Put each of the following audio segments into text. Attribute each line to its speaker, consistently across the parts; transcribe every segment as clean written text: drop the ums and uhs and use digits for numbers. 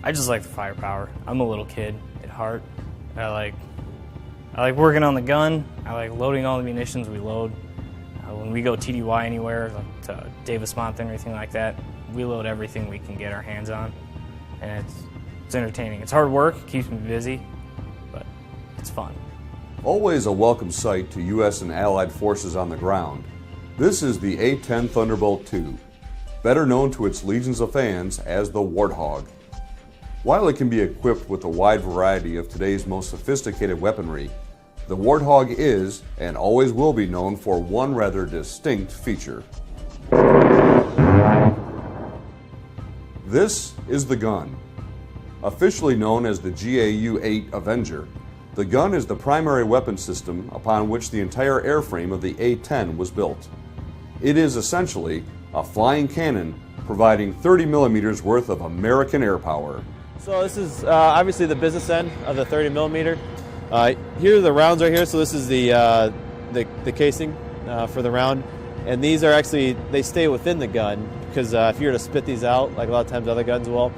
Speaker 1: I just like the firepower. I'm a little kid at heart. I like working on the gun. I like loading all the munitions we load. When we go TDY anywhere, like to Davis-Monthan or anything like that, we load everything we can get our hands on. And it's entertaining. It's hard work, it keeps me busy, but it's fun.
Speaker 2: Always a welcome sight to U.S. and Allied forces on the ground. This is the A-10 Thunderbolt II, better known to its legions of fans as the Warthog. While it can be equipped with a wide variety of today's most sophisticated weaponry, the Warthog is, and always will be, known for one rather distinct feature. This is the gun. Officially known as the GAU-8 Avenger, the gun is the primary weapon system upon which the entire airframe of the A-10 was built. It is essentially a flying cannon providing 30 millimeters worth of American air power.
Speaker 3: So this is obviously the business end of the 30 millimeter. Here are the rounds right here, so this is the casing for the round. And these are actually, they stay within the gun because if you were to spit these out, like a lot of times other guns will,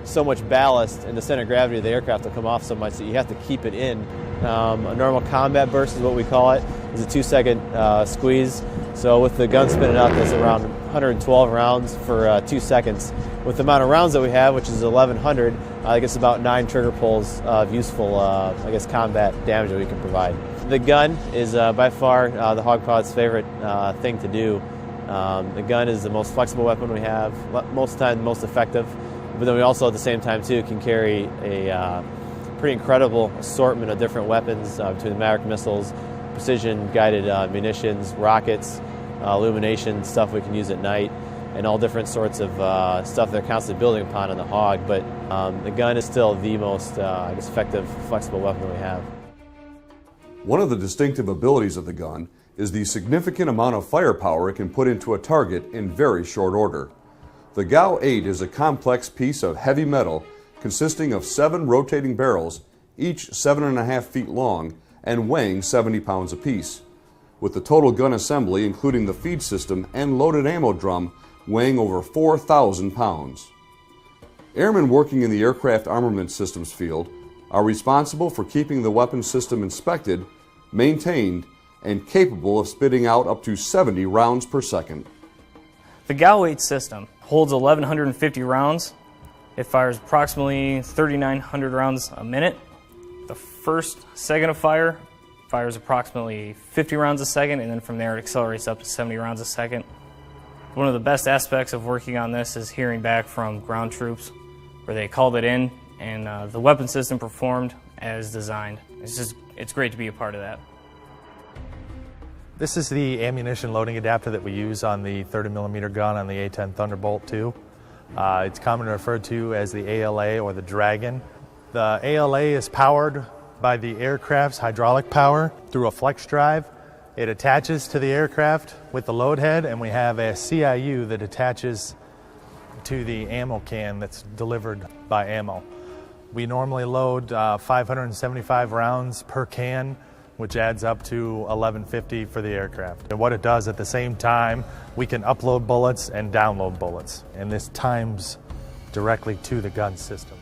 Speaker 3: so much ballast and the center of gravity of the aircraft will come off so much that you have to keep it in. A normal combat burst is what we call it. It's a 2-second squeeze. So with the gun spinning out, that's around 112 rounds for 2 seconds. With the amount of rounds that we have, which is 1,100, I guess about 9 trigger pulls of useful, combat damage that we can provide. The gun is by far the Hogpod's favorite thing to do. The gun is the most flexible weapon we have, most of the time the most effective, but then we also at the same time too can carry a pretty incredible assortment of different weapons between the Maverick missiles, precision guided munitions, rockets, illumination stuff we can use at night, and all different sorts of stuff they're constantly building upon on the Hog. But the gun is still the most effective, flexible weapon that we have.
Speaker 2: One of the distinctive abilities of the gun is the significant amount of firepower it can put into a target in very short order. The GAU-8 is a complex piece of heavy metal consisting of 7 rotating barrels, each 7.5 feet long and weighing 70 pounds apiece, with the total gun assembly, including the feed system and loaded ammo drum, weighing over 4,000 pounds. Airmen working in the aircraft armament systems field are responsible for keeping the weapon system inspected, maintained, and capable of spitting out up to 70 rounds per second.
Speaker 1: The GAU-8 system holds 1,150 rounds. It fires approximately 3,900 rounds a minute. The first second of fire fires approximately 50 rounds a second, and then from there it accelerates up to 70 rounds a second. One of the best aspects of working on this is hearing back from ground troops where they called it in and the weapon system performed as designed. It's great to be a part of that.
Speaker 4: This is the ammunition loading adapter that we use on the 30 millimeter gun on the A-10 Thunderbolt II. It's commonly referred to as the ALA or the Dragon. The ALA is powered by the aircraft's hydraulic power through a flex drive. It attaches to the aircraft with the load head, and we have a CIU that attaches to the ammo can that's delivered by ammo. We normally load 575 rounds per can, which adds up to 1,150 for the aircraft. And what it does at the same time, we can upload bullets and download bullets, and this times directly to the gun system.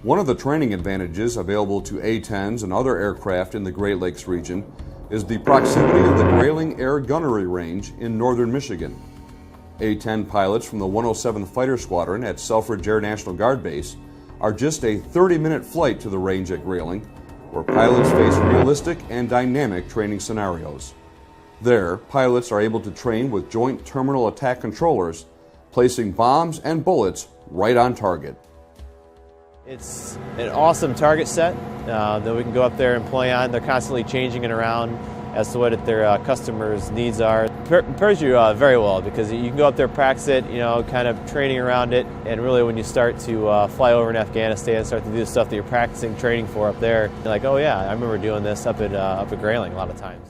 Speaker 2: One of the training advantages available to A-10s and other aircraft in the Great Lakes region is the proximity of the Grayling Air Gunnery Range in northern Michigan. A-10 pilots from the 107th Fighter Squadron at Selfridge Air National Guard Base are just a 30-minute flight to the range at Grayling, where pilots face realistic and dynamic training scenarios. There, pilots are able to train with joint terminal attack controllers, placing bombs and bullets right on target.
Speaker 3: It's an awesome target set that we can go up there and play on. They're constantly changing it around as to what their customers' needs are. It prepares you very well because you can go up there, practice it, kind of training around it, and really when you start to fly over in Afghanistan, start to do the stuff that you're practicing training for up there, you're like, oh yeah, I remember doing this up at Grayling a lot of times.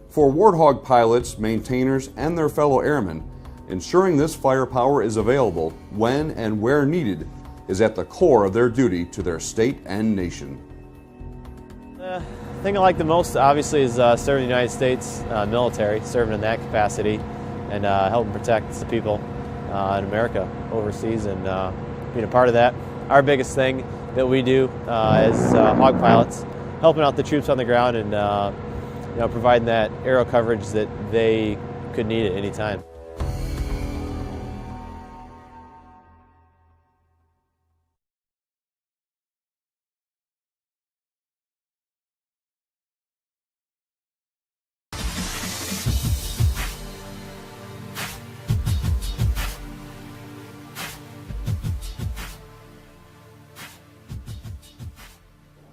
Speaker 2: For Warthog pilots, maintainers, and their fellow airmen, ensuring this firepower is available when and where needed is at the core of their duty to their state and nation.
Speaker 3: The thing I like the most, obviously, is serving the United States military, serving in that capacity, and helping protect the people in America, overseas, and being a part of that. Our biggest thing that we do as hog pilots, helping out the troops on the ground and providing that aero coverage that they could need at any time.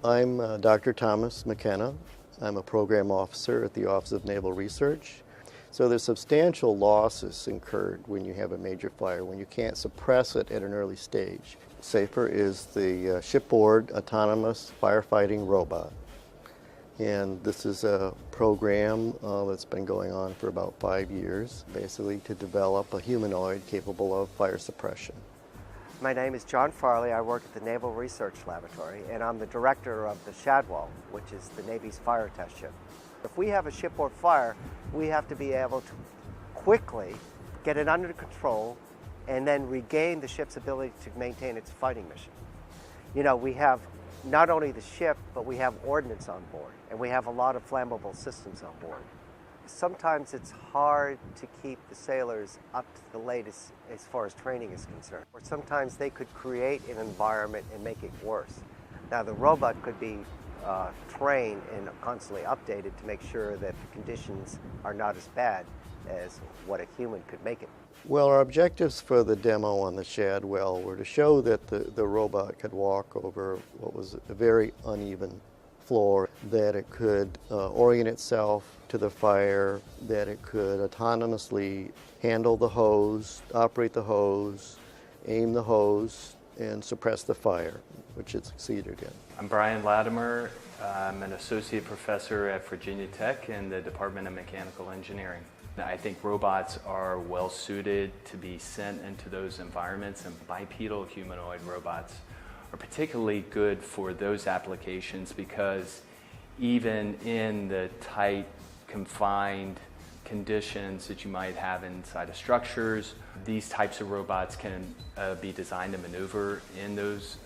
Speaker 5: I'm Dr. Thomas McKenna. I'm a program officer at the Office of Naval Research. So there's substantial losses incurred when you have a major fire, when you can't suppress it at an early stage. SAFER is the shipboard autonomous firefighting robot. And this is a program that's been going on for about 5 years, basically to develop a humanoid capable of fire suppression.
Speaker 6: My name is John Farley. I work at the Naval Research Laboratory, and I'm the director of the Shadwell, which is the Navy's fire test ship. If we have a shipboard fire, we have to be able to quickly get it under control and then regain the ship's ability to maintain its fighting mission. You know, we have not only the ship, but we have ordnance on board, and we have a lot of flammable systems on board. Sometimes it's hard to keep the sailors up to the latest as far as training is concerned. Or sometimes they could create an environment and make it worse. Now the robot could be trained and constantly updated to make sure that the conditions are not as bad as what a human could make it.
Speaker 5: Well, our objectives for the demo on the Shadwell were to show that the robot could walk over what was a very uneven floor, that it could orient itself to the fire, that it could autonomously handle the hose, operate the hose, aim the hose, and suppress the fire, which it succeeded in.
Speaker 7: I'm Brian Latimer. I'm an associate professor at Virginia Tech in the Department of Mechanical Engineering. I think robots are well suited to be sent into those environments, and bipedal humanoid robots are particularly good for those applications because even in the tight, confined conditions that you might have inside of structures, these types of robots can be designed to maneuver in those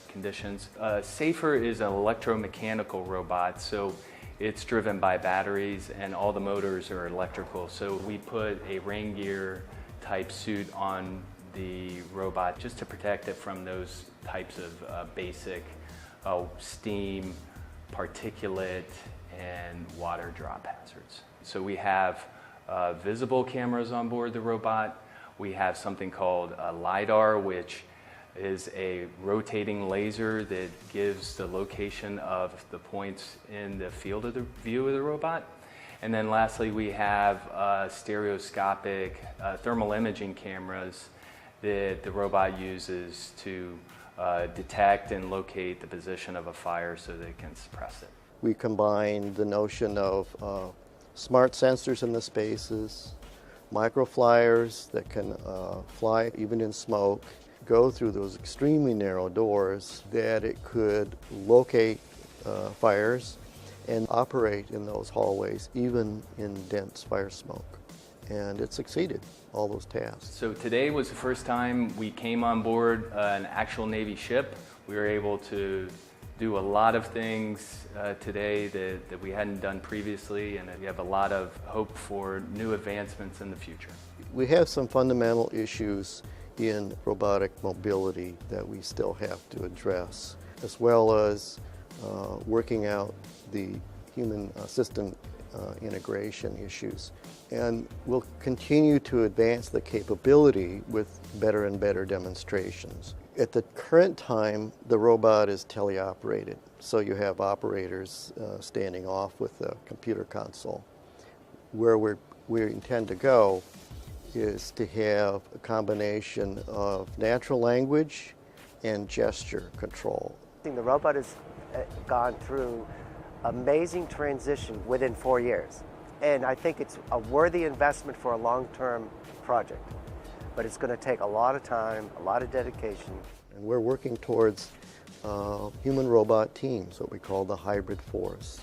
Speaker 7: conditions. SAFER is an electromechanical robot, so it's driven by batteries and all the motors are electrical. So we put a rain gear type suit on the robot just to protect it from those types of basic steam, particulate, and water drop hazards. So we have visible cameras on board the robot. We have something called a LiDAR, which is a rotating laser that gives the location of the points in the field of the view of the robot. And then lastly, we have stereoscopic thermal imaging cameras that the robot uses to detect and locate the position of a fire so that it can suppress it.
Speaker 5: We combined the notion of smart sensors in the spaces, microflyers that can fly even in smoke, go through those extremely narrow doors, that it could locate fires and operate in those hallways even in dense fire smoke. And it succeeded all those tasks.
Speaker 7: So today was the first time we came on board an actual Navy ship. We were able to do a lot of things today that we hadn't done previously, and we have a lot of hope for new advancements in the future.
Speaker 5: We have some fundamental issues in robotic mobility that we still have to address, as well as working out the human system integration issues. And we'll continue to advance the capability with better and better demonstrations. At the current time, the robot is teleoperated, so you have operators standing off with the computer console. Where we intend to go is to have a combination of natural language and gesture control.
Speaker 6: The robot has gone through amazing transition within 4 years. And I think it's a worthy investment for a long-term project. But it's going to take a lot of time, a lot of dedication.
Speaker 5: And we're working towards human-robot teams, what we call the hybrid force.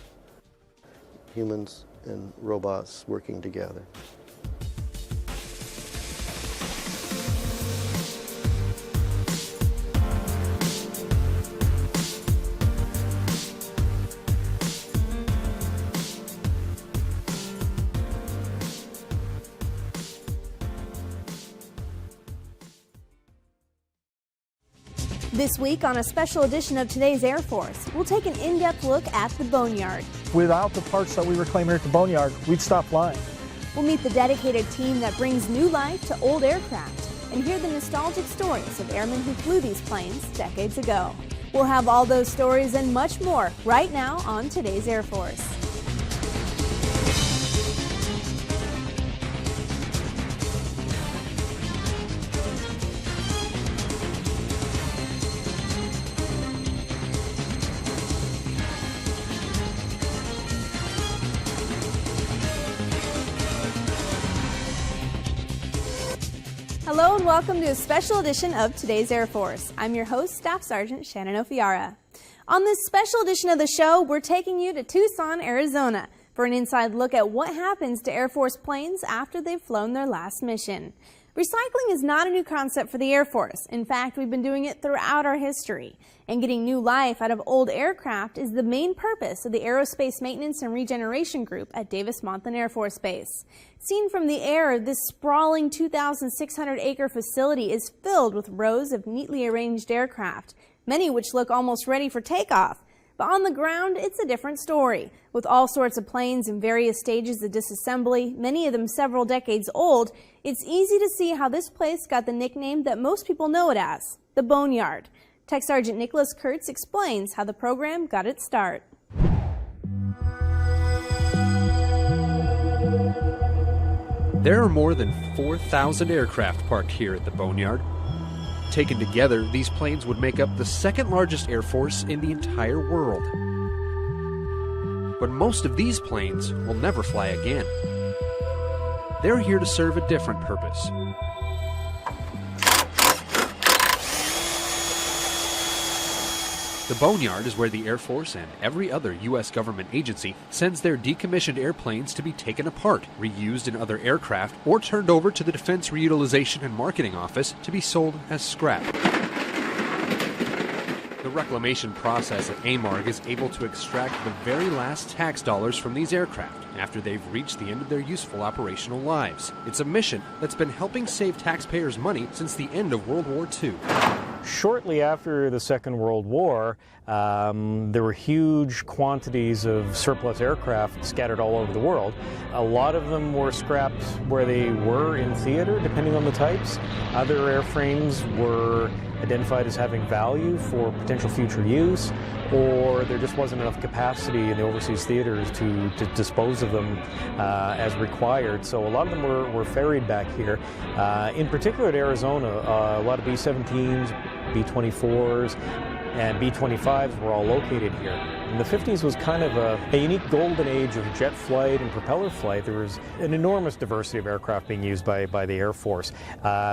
Speaker 5: Humans and robots working together.
Speaker 8: This week on a special edition of Today's Air Force, we'll take an in-depth look at the Boneyard.
Speaker 9: Without the parts that we reclaim here at the Boneyard, we'd stop flying.
Speaker 8: We'll meet the dedicated team that brings new life to old aircraft and hear the nostalgic stories of airmen who flew these planes decades ago. We'll have all those stories and much more right now on Today's Air Force. Hello and welcome to a special edition of Today's Air Force. I'm your host, Staff Sergeant Shannon Ofiara. On this special edition of the show, we're taking you to Tucson, Arizona for an inside look at what happens to Air Force planes after they've flown their last mission. Recycling is not a new concept for the Air Force. In fact, we've been doing it throughout our history. And getting new life out of old aircraft is the main purpose of the Aerospace Maintenance and Regeneration Group at Davis-Monthan Air Force Base. Seen from the air, this sprawling 2,600-acre facility is filled with rows of neatly arranged aircraft, many which look almost ready for takeoff. But on the ground, it's a different story. With all sorts of planes in various stages of disassembly, many of them several decades old, it's easy to see how this place got the nickname that most people know it as, the Boneyard. Tech Sergeant Nicholas Kurtz explains how the program got its start.
Speaker 10: There are more than 4,000 aircraft parked here at the Boneyard. Taken together, these planes would make up the second largest air force in the entire world. But most of these planes will never fly again. They're here to serve a different purpose. The Boneyard is where the Air Force and every other U.S. government agency sends their decommissioned airplanes to be taken apart, reused in other aircraft, or turned over to the Defense Reutilization and Marketing Office to be sold as scrap. The reclamation process at AMARG is able to extract the very last tax dollars from these aircraft after they've reached the end of their useful operational lives. It's a mission that's been helping save taxpayers money since the end of World War II.
Speaker 9: Shortly after the Second World War, there were huge quantities of surplus aircraft scattered all over the world. A lot of them were scrapped where they were in theater, depending on the types. Other airframes were identified as having value for potential future use, or there just wasn't enough capacity in the overseas theaters to dispose of them as required. So a lot of them were ferried back here. In particular to Arizona, a lot of B-17s, B-24s, and B-25s were all located here. And the 50s was kind of a unique golden age of jet flight and propeller flight. There was an enormous diversity of aircraft being used by the Air Force,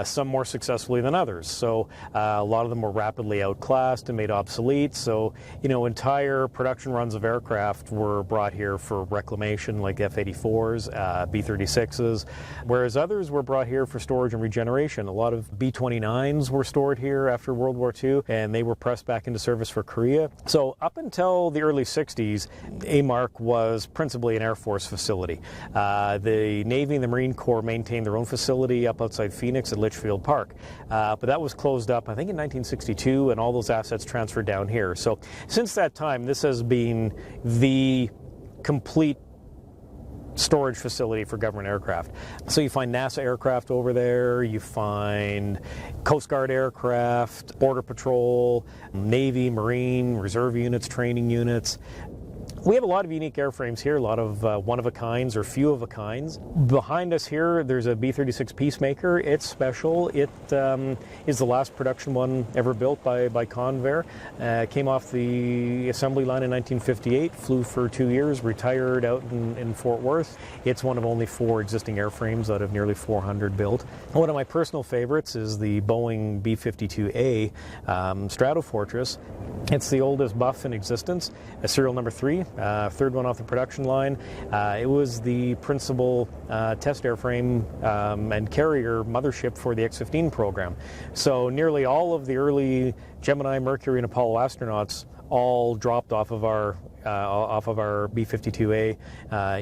Speaker 9: some more successfully than others. So a lot of them were rapidly outclassed and made obsolete. So, entire production runs of aircraft were brought here for reclamation, like F-84s, B-36s, whereas others were brought here for storage and regeneration. A lot of B-29s were stored here after World War II, and they were pressed back into service for Korea. So up until the early 60s, AMARC was principally an Air Force facility. The Navy and the Marine Corps maintained their own facility up outside Phoenix at Litchfield Park. But that was closed up, I think, in 1962, and all those assets transferred down here. So since that time, this has been the complete storage facility for government aircraft. So you find NASA aircraft over there, you find Coast Guard aircraft, Border Patrol, Navy, Marine, Reserve units, training units. We have a lot of unique airframes here, a lot of one-of-a-kinds or few-of-a-kinds. Behind us here, there's a B-36 Peacemaker. It's special. It is the last production one ever built by Convair. Came off the assembly line in 1958, flew for 2 years, retired out in Fort Worth. It's one of only 4 existing airframes out of nearly 400 built. One of my personal favorites is the Boeing B-52A Stratofortress. It's the oldest Buff in existence, serial number 3. Third one off the production line. It was the principal test airframe and carrier mothership for the X-15 program. So nearly all of the early Gemini, Mercury, and Apollo astronauts all dropped off of our B-52A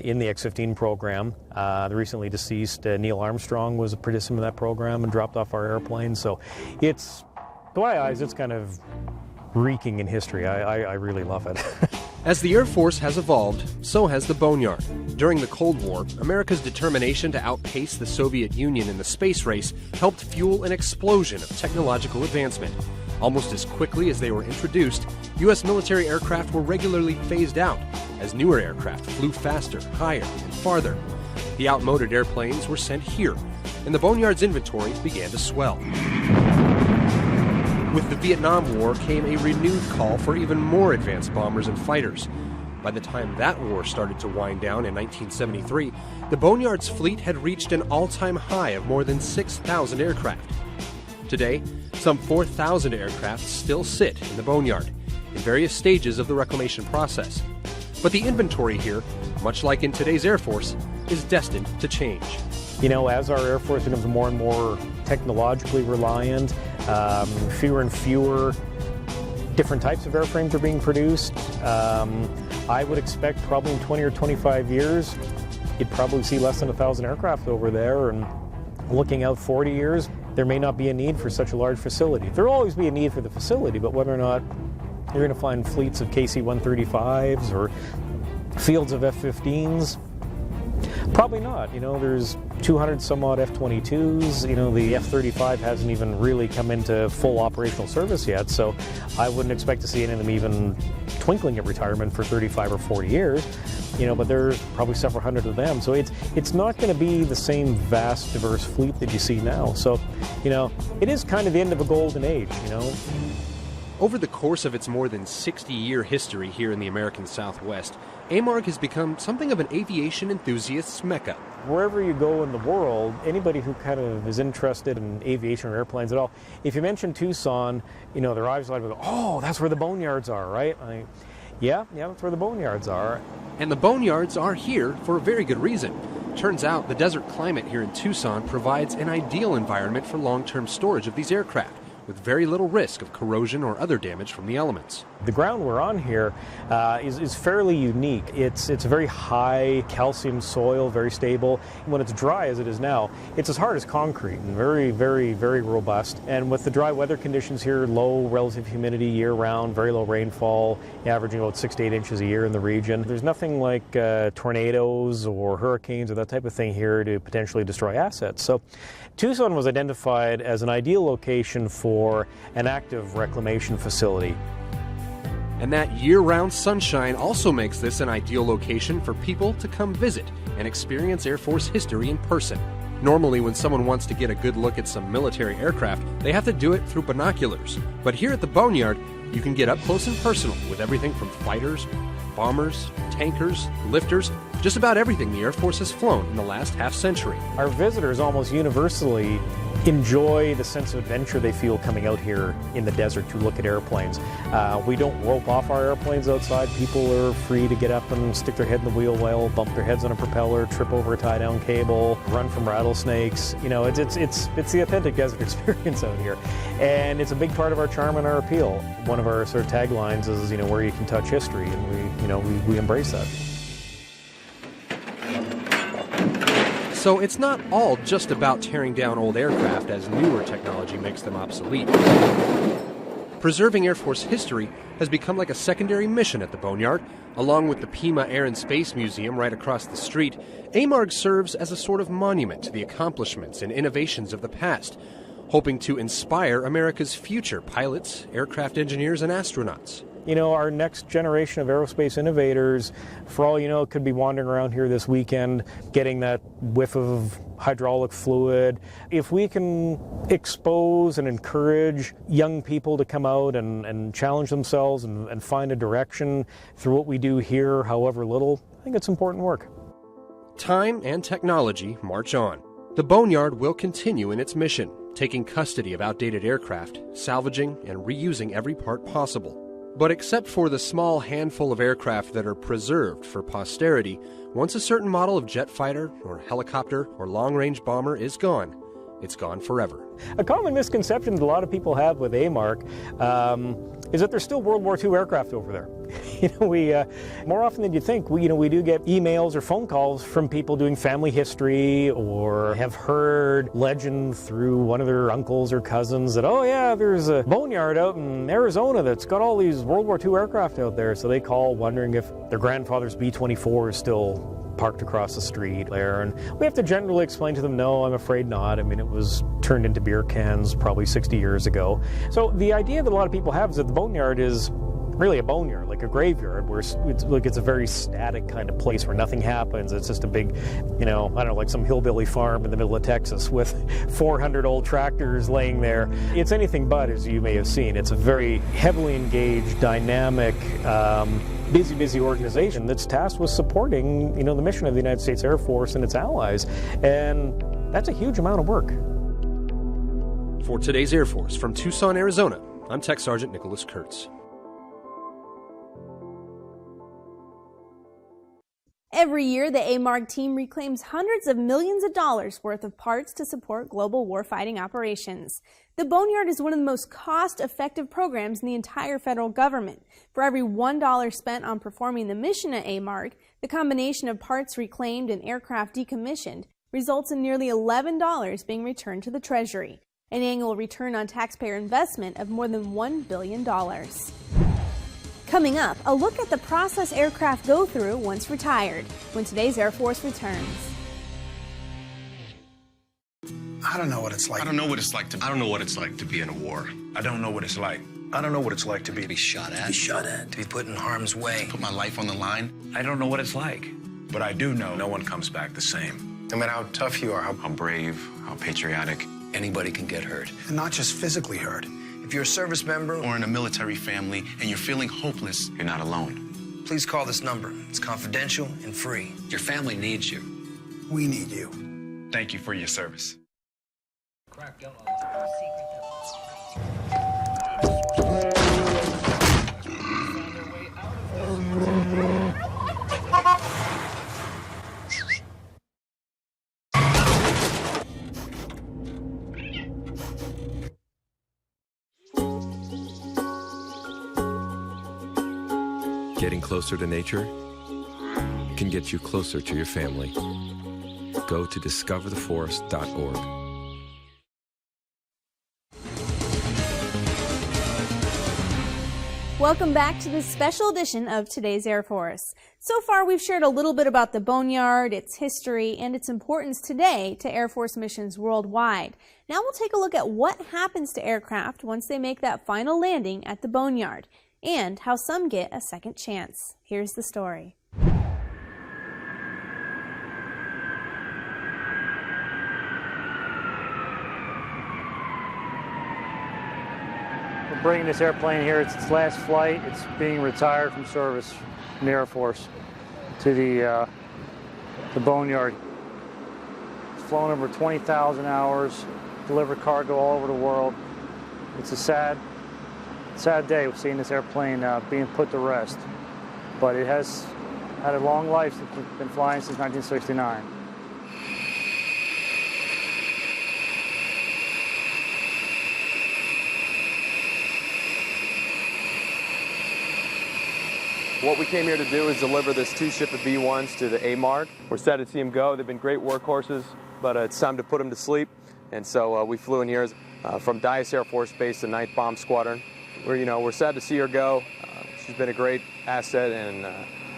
Speaker 9: in the X-15 program. The recently deceased Neil Armstrong was a participant in that program and dropped off our airplane. So it's to my eyes, it's kind of reeking in history. I really love it.
Speaker 10: As the Air Force has evolved, so has the Boneyard. During the Cold War, America's determination to outpace the Soviet Union in the space race helped fuel an explosion of technological advancement. Almost as quickly as they were introduced, U.S. military aircraft were regularly phased out as newer aircraft flew faster, higher, and farther. The outmoded airplanes were sent here, and the Boneyard's inventory began to swell. With the Vietnam War came a renewed call for even more advanced bombers and fighters. By the time that war started to wind down in 1973, the Boneyard's fleet had reached an all-time high of more than 6,000 aircraft. Today, some 4,000 aircraft still sit in the Boneyard, in various stages of the reclamation process. But the inventory here, much like in today's Air Force, is destined to change.
Speaker 9: You know, as our Air Force becomes more and more technologically reliant, fewer and fewer different types of airframes are being produced. I would expect probably in 20 or 25 years, you'd probably see less than 1,000 aircraft over there. And looking out 40 years, there may not be a need for such a large facility. There will always be a need for the facility, but whether or not you're going to find fleets of KC-135s or fields of F-15s, probably not. You know, there's 200 some odd F-22s. You know, the F-35 hasn't even really come into full operational service yet, so I wouldn't expect to see any of them even twinkling at retirement for 35 or 40 years. You know, but there's probably several hundred of them, so it's not going to be the same vast, diverse fleet that you see now. So, you know, it is kind of the end of a golden age, you know.
Speaker 10: Over the course of its more than 60-year history here in the American Southwest, AMARG has become something of an aviation enthusiast's mecca.
Speaker 9: Wherever you go in the world, anybody who kind of is interested in aviation or airplanes at all, if you mention Tucson, you know, their eyes will go, oh, that's where the Boneyards are, right? Yeah, that's where the Boneyards are.
Speaker 10: And the Boneyards are here for a very good reason. Turns out the desert climate here in Tucson provides an ideal environment for long-term storage of these aircraft, with very little risk of corrosion or other damage from the elements.
Speaker 9: The ground we're on here is fairly unique. It's a very high calcium soil, very stable. When it's dry as it is now, it's as hard as concrete and very, very, very robust. And with the dry weather conditions here, low relative humidity year-round, very low rainfall, averaging about 6 to 8 inches a year in the region. There's nothing like tornadoes or hurricanes or that type of thing here to potentially destroy assets. So Tucson was identified as an ideal location for an active reclamation facility.
Speaker 10: And that year-round sunshine also makes this an ideal location for people to come visit and experience Air Force history in person. Normally, when someone wants to get a good look at some military aircraft, they have to do it through binoculars. But here at the Boneyard, you can get up close and personal with everything from fighters, bombers, tankers, lifters, just about everything the Air Force has flown in the last half-century.
Speaker 9: Our visitors almost universally enjoy the sense of adventure they feel coming out here in the desert to look at airplanes. We don't rope off our airplanes outside. People are free to get up and stick their head in the wheel well, bump their heads on a propeller, trip over a tie-down cable, run from rattlesnakes. You know, it's the authentic desert experience out here, and it's a big part of our charm and our appeal. One of our sort of taglines is, you know, where you can touch history, and we embrace that.
Speaker 10: So it's not all just about tearing down old aircraft as newer technology makes them obsolete. Preserving Air Force history has become like a secondary mission at the Boneyard. Along with the Pima Air and Space Museum right across the street, AMARG serves as a sort of monument to the accomplishments and innovations of the past, hoping to inspire America's future pilots, aircraft engineers, and astronauts.
Speaker 9: You know, our next generation of aerospace innovators, for all you know, could be wandering around here this weekend, getting that whiff of hydraulic fluid. If we can expose and encourage young people to come out and challenge themselves and find a direction through what we do here, however little, I think it's important work.
Speaker 10: Time and technology march on. The Boneyard will continue in its mission, taking custody of outdated aircraft, salvaging and reusing every part possible. But except for the small handful of aircraft that are preserved for posterity, once a certain model of jet fighter or helicopter or long-range bomber is gone, it's gone forever.
Speaker 9: A common misconception that a lot of people have with AMARC is that there's still World War II aircraft over there. We more often than you think, we do get emails or phone calls from people doing family history or have heard legend through one of their uncles or cousins that, oh yeah, there's a boneyard out in Arizona that's got all these World War II aircraft out there. So they call wondering if their grandfather's B-24 is still parked across the street there, and we have to generally explain to them, no, I'm afraid not. I mean, it was turned into beer cans probably 60 years ago. So the idea that a lot of people have is that the boneyard is really a boneyard, like a graveyard, where it's a very static kind of place where nothing happens. It's just a big, I don't know, like some hillbilly farm in the middle of Texas with 400 old tractors laying there. It's anything but, as you may have seen. It's a very heavily engaged, dynamic, busy organization that's tasked with supporting, the mission of the United States Air Force and its allies. And that's a huge amount of work.
Speaker 10: For today's Air Force from Tucson, Arizona, I'm Tech Sergeant Nicholas Kurtz.
Speaker 8: Every year, the AMARC team reclaims hundreds of millions of dollars worth of parts to support global warfighting operations. The Boneyard is one of the most cost-effective programs in the entire federal government. For every $1 spent on performing the mission at AMARC, the combination of parts reclaimed and aircraft decommissioned results in nearly $11 being returned to the Treasury, an annual return on taxpayer investment of more than $1 billion. Coming up, a look at the process aircraft go through once retired, when today's Air Force returns.
Speaker 11: I don't know what it's like.
Speaker 12: I don't know what it's like to be in a war.
Speaker 11: I don't know what it's like. I don't know what it's like to be shot at. To be put in harm's way.
Speaker 12: Put my life on the line.
Speaker 11: I don't know what it's like. But I do know no one comes back the same. No matter how tough you are,
Speaker 12: How brave, how patriotic.
Speaker 11: anybody can get hurt. And not just physically hurt. If you're a service member
Speaker 12: Or in a military family and you're feeling hopeless, you're not alone.
Speaker 11: please call this number. It's confidential and free. Your family needs you. We need you.
Speaker 12: Thank you for your service.
Speaker 13: Getting closer to nature can get you closer to your family. Go to discovertheforest.org.
Speaker 8: Welcome back to this special edition of Today's Air Force. So far, we've shared a little bit about the Boneyard, its history, and its importance today to Air Force missions worldwide. Now we'll take a look at what happens to aircraft once they make that final landing at the Boneyard, and how some get a second chance. Here's the story.
Speaker 14: We're bringing this airplane here. It's its last flight. It's being retired from service from the Air Force to the Boneyard. It's flown over 20,000 hours, delivered cargo all over the world. It's a sad day with seeing this airplane being put to rest. But it has had a long life. It's been flying since 1969.
Speaker 3: What we came here to do is deliver this two-ship of B-1s to the AMARC. We're sad to see them go. They've been great workhorses, but it's time to put them to sleep. And so we flew in here from Dyess Air Force Base, the 9th Bomb Squadron. We're sad to see her go. She's been a great asset and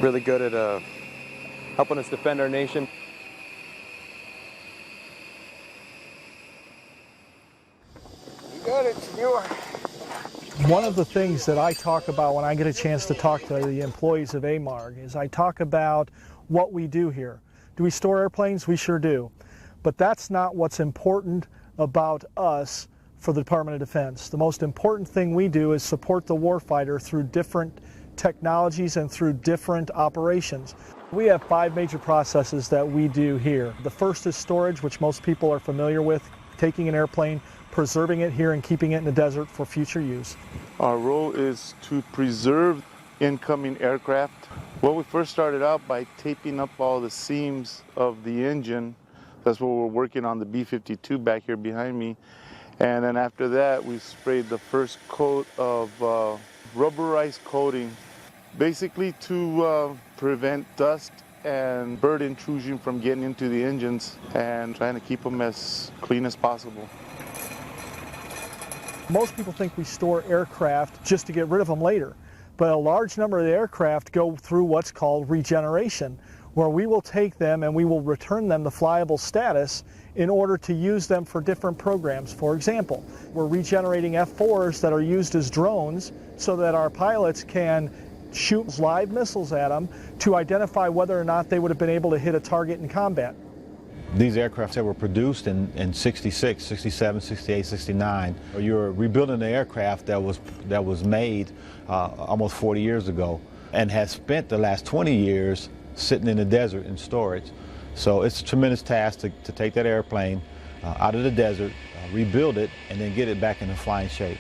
Speaker 3: really good at helping us defend our nation.
Speaker 11: You got it, senor.
Speaker 15: One of the things that I talk about when I get a chance to talk to the employees of AMARC is I talk about what we do here. Do we store airplanes? We sure do. But that's not what's important about us for the Department of Defense. The most important thing we do is support the warfighter through different technologies and through different operations. We have 5 major processes that we do here. The first is storage, which most people are familiar with, taking an airplane, preserving it here and keeping it in the desert for future use.
Speaker 16: Our role is to preserve incoming aircraft. Well, we first started out by taping up all the seams of the engine. That's what we're working on, the B-52 back here behind me. And then after that, we sprayed the first coat of rubberized coating, basically to prevent dust and bird intrusion from getting into the engines and trying to keep them as clean as possible.
Speaker 15: Most people think we store aircraft just to get rid of them later, but a large number of the aircraft go through what's called regeneration, where we will take them and we will return them to flyable status in order to use them for different programs. For example, we're regenerating F-4s that are used as drones so that our pilots can shoot live missiles at them to identify whether or not they would have been able to hit a target in combat.
Speaker 17: These aircraft that were produced in 66, 67, 68, 69, you're rebuilding an aircraft that was made almost 40 years ago and has spent the last 20 years sitting in the desert in storage. So it's a tremendous task to take that airplane out of the desert, rebuild it, and then get it back into flying shape.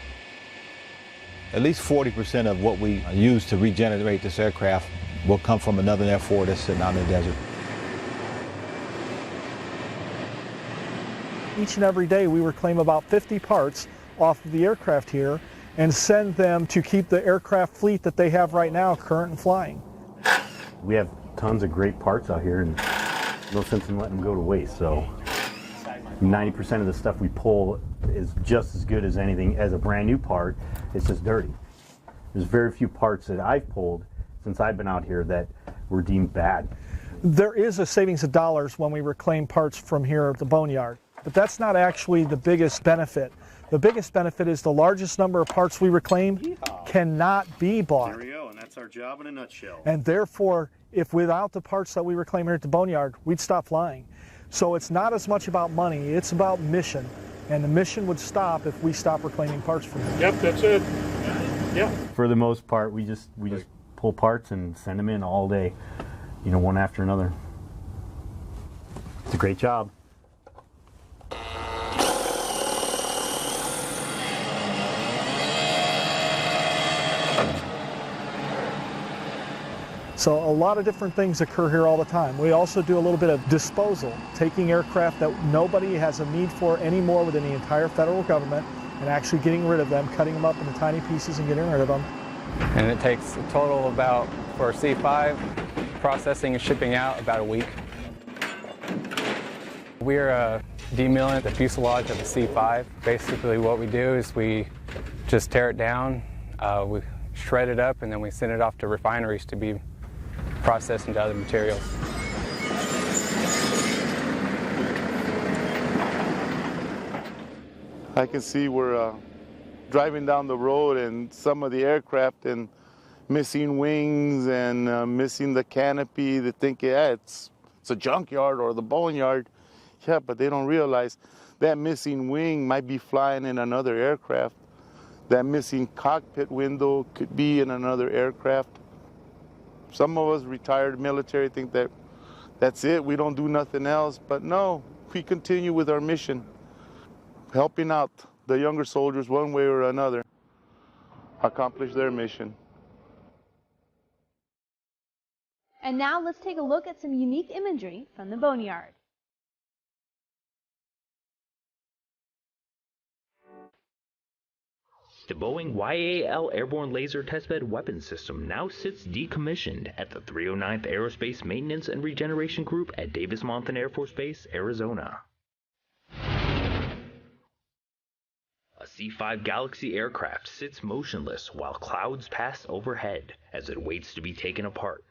Speaker 17: At least 40% of what we use to regenerate this aircraft will come from another F-4 that's sitting out in the desert.
Speaker 15: Each and every day we reclaim about 50 parts off of the aircraft here and send them to keep the aircraft fleet that they have right now current and flying.
Speaker 18: We have tons of great parts out here and no sense in letting them go to waste. So 90% of the stuff we pull is just as good as anything as a brand new part. It's just dirty. There's very few parts that I've pulled since I've been out here that were deemed bad.
Speaker 15: There is a savings of dollars when we reclaim parts from here at the boneyard, but that's not actually the biggest benefit. The biggest benefit is the largest number of parts we reclaim cannot be bought.
Speaker 18: There we go, and that's our job in a nutshell.
Speaker 15: And therefore, if without the parts that we reclaim here at the boneyard, we'd stop flying. So it's not as much about money, it's about mission. And the mission would stop if we stop reclaiming parts from here.
Speaker 18: Yep, that's it. Yeah. For the most part, we just pull parts and send them in all day, you know, one after another. It's a great job.
Speaker 15: So a lot of different things occur here all the time. We also do a little bit of disposal, taking aircraft that nobody has a need for anymore within the entire federal government and actually getting rid of them, cutting them up into tiny pieces and getting rid of them.
Speaker 19: And it takes a total of about, for C5, processing and shipping out about a week. We're demilling the fuselage of the C5. Basically what we do is we just tear it down, we shred it up, and then we send it off to refineries to be processed into other materials.
Speaker 16: I can see we're driving down the road and some of the aircraft and missing wings and missing the canopy. They think, yeah, it's a junkyard or the boneyard. Yeah, but they don't realize that missing wing might be flying in another aircraft. That missing cockpit window could be in another aircraft. Some of us retired military think that that's it, we don't do nothing else, but no, we continue with our mission, helping out the younger soldiers one way or another, accomplish their mission.
Speaker 8: And now let's take a look at some unique imagery from the boneyard.
Speaker 20: The Boeing YAL Airborne Laser Testbed Weapons System now sits decommissioned at the 309th Aerospace Maintenance and Regeneration Group at Davis-Monthan Air Force Base, Arizona. A C-5 Galaxy aircraft sits motionless while clouds pass overhead as it waits to be taken apart.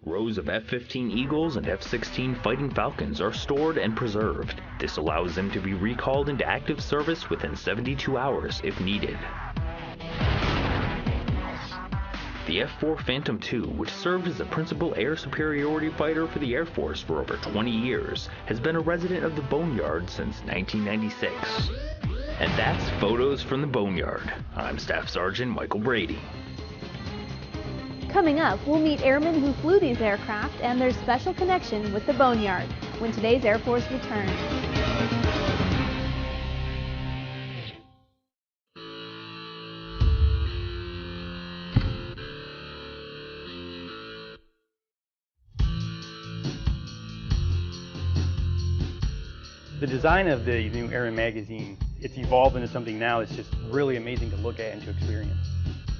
Speaker 20: Rows of F-15 Eagles and F-16 Fighting Falcons are stored and preserved. This allows them to be recalled into active service within 72 hours if needed. The F-4 Phantom II, which served as the principal air superiority fighter for the Air Force for over 20 years, has been a resident of the Boneyard since 1996. And that's Photos from the Boneyard. I'm Staff Sergeant Michael Brady.
Speaker 8: Coming up, we'll meet airmen who flew these aircraft and their special connection with the boneyard when today's Air Force returns.
Speaker 21: The design of the new Airman magazine, it's evolved into something now that's just really amazing to look at and to experience.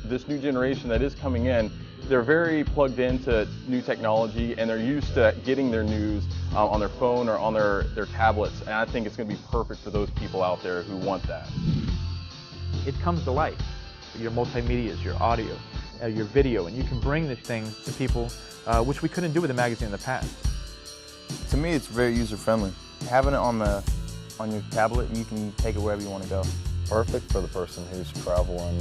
Speaker 22: This new generation that is coming in, they're very plugged into new technology and they're used to getting their news on their phone or on their tablets, and I think it's going to be perfect for those people out there who want that.
Speaker 23: It comes to life. Your multimedias, your audio, your video, and you can bring these things to people which we couldn't do with a magazine in the past.
Speaker 24: To me, it's very user-friendly. Having it on your tablet, you can take it wherever you want to go.
Speaker 25: Perfect for the person who's traveling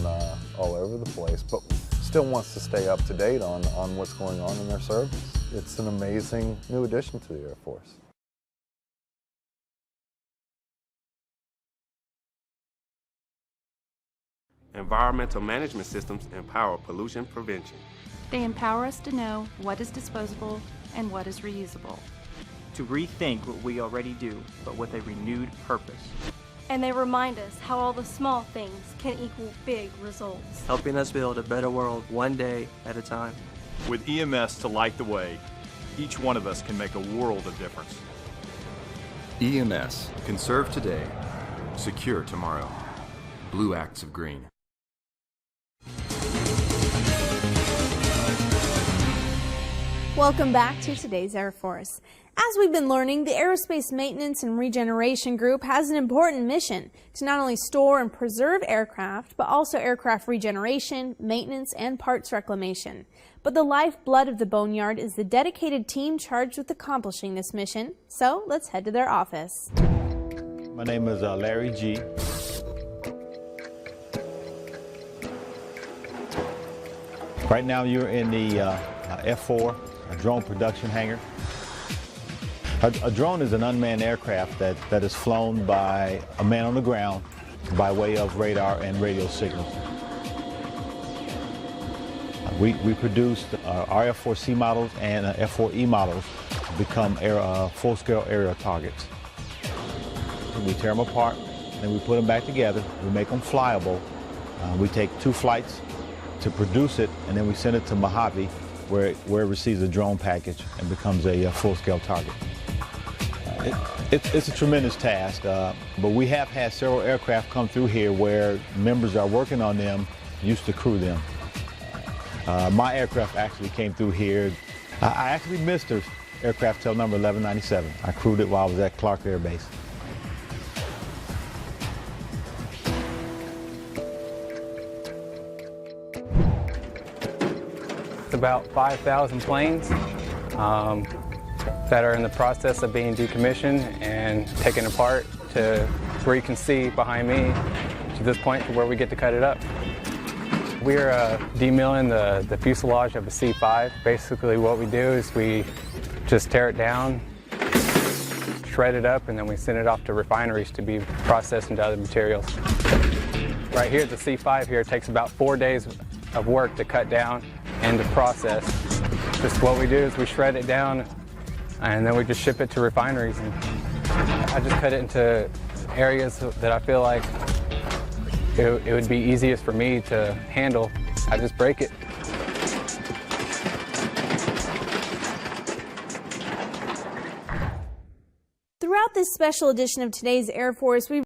Speaker 25: all over the place, but still wants to stay up to date on what's going on in their service. It's an amazing new addition to the Air Force.
Speaker 26: Environmental management systems empower pollution prevention.
Speaker 27: They empower us to know what is disposable and what is reusable.
Speaker 28: To rethink what we already do, but with a renewed purpose.
Speaker 29: And they remind us how all the small things can equal big results.
Speaker 28: Helping us build a better world one day at a time.
Speaker 30: With EMS to light the way, each one of us can make a world of difference.
Speaker 13: EMS. Conserve today. Secure tomorrow. Blue Acts of Green.
Speaker 8: Welcome back to today's Air Force. As we've been learning, the Aerospace Maintenance and Regeneration Group has an important mission to not only store and preserve aircraft, but also aircraft regeneration, maintenance, and parts reclamation. But the lifeblood of the Boneyard is the dedicated team charged with accomplishing this mission. So let's head to their office.
Speaker 17: My name is Larry G. Right now you're in the F4, a drone production hangar. A drone is an unmanned aircraft that is flown by a man on the ground by way of radar and radio signals. We produced our F4C models and F4E models to become full-scale aerial targets. We tear them apart, then we put them back together, we make them flyable. We take 2 flights to produce it, and then we send it to Mojave, where it receives a drone package and becomes a full-scale target. It's a tremendous task, but we have had several aircraft come through here where members are working on them, used to crew them. My aircraft actually came through here. I actually missed the aircraft tail number 1197. I crewed it while I was at Clark Air Base.
Speaker 19: It's about 5,000 planes that are in the process of being decommissioned and taken apart to where you can see behind me to this point to where we get to cut it up. We're demilling the fuselage of a C-5. Basically what we do is we just tear it down, shred it up, and then we send it off to refineries to be processed into other materials. Right here, the C-5 here takes about 4 days of work to cut down and to process. Just what we do is we shred it down and then we just ship it to refineries. And I just cut it into areas that I feel like it would be easiest for me to handle. I just break it.
Speaker 8: Throughout this special edition of today's Air Force, we